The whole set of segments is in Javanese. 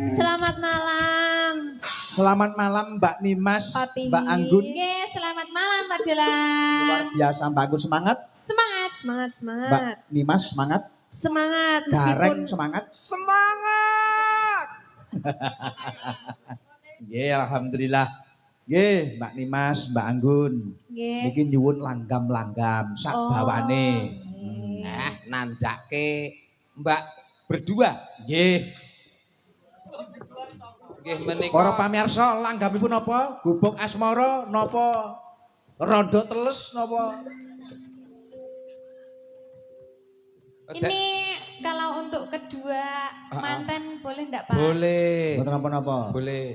Selamat malam. Selamat malam Mbak Nimas, Mbak Anggun. Nggih, selamat malam Pak Dilan. Luar biasa Mbak Anggun semangat. Semangat, semangat, semangat. Mbak Nimas semangat. Semangat Gareng semangat. Semangat. Nggih, alhamdulillah. Nggih, Mbak Nimas, Mbak Anggun. Nggih. Niki nyuwun langgam-langgam sak bawane. Nanjake Mbak berdua. Nggih. Nggih menika. Para pamirsa, langgamipun napa? Gubuk asmara napa? Rondo teles napa? Ini kalau untuk kedua manten boleh enggak Pak? Boleh. Mboten napa-napa. Boleh.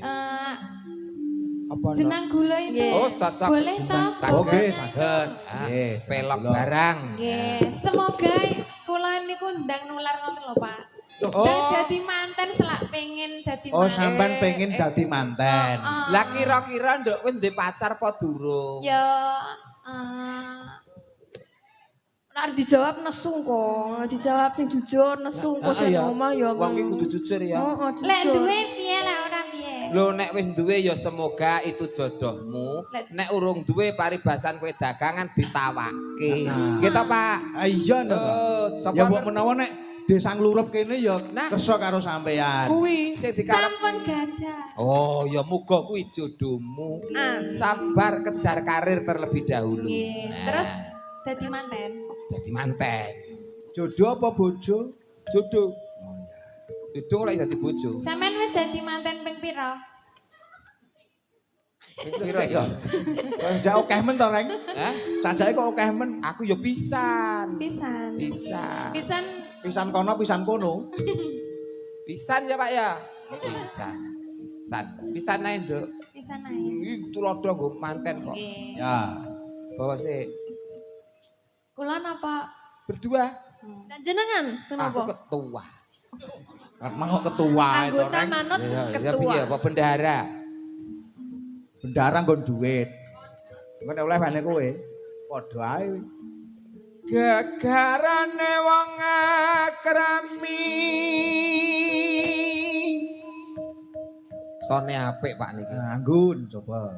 Apa Jenang gula itu. Oh, cocok. Boleh toh? Oke, saged. Nggih, pelok barang. Nggih, semoga kula niku ndang nular ngoten lho Pak. Oh. Dadi manten selak pengen dadi Oh, manten. sampean pengen dadi manten. Lah kira-kira nduk kowe ndek pacar apa durung? Ya Nek dijawab nesu kok, dijawab sing jujur nesu kok sing omah ya. Wong iki kudu jujur ya. Heeh, jujur. lek duwe piye lah ora piye. Lho nek wis duwe ya semoga itu jodohmu. Nek urung duwe paribasan kowe dagangan ditawake. Gitu Pak. Iya nduk. Sapa Ya mbok menawa nek desa nglurup kene ya kersa karo sampean. kuwi sing dikarep. Sampun gadah. Oh, ya muga kuwi jodohmu. Sabar kejar karir terlebih dahulu. Nggih. Terus dadi manten. Dadi manten. Jodoh apa bojo? Jodoh. Jodoh lek dadi bojo. Sampean wis dadi manten ping pira? Kira ya. Wis jak akeh men to, Reng? Hah? Sajake kok akeh men. Aku ya pisan. Pisan. Pisan. Pisan Pisan kono, pisan kono. Pisan ya Pak ya. Pisan. Pisan. Pisan ae, Nduk. pisan ae. Iki tulodo nggo manten kok. Nggih. Ya. Bawa sih Kula napa? berdua. Dan jenengan Aku kenapa? ketua. Kan mau ketua itu, Anggota Reng. manut Ya ketua. piye apa bendara? Bendara nggon duit. Nek oleh bane kowe. Padha ae. Gegarane wong akrami. Sone apik Pak niki. Anggun coba.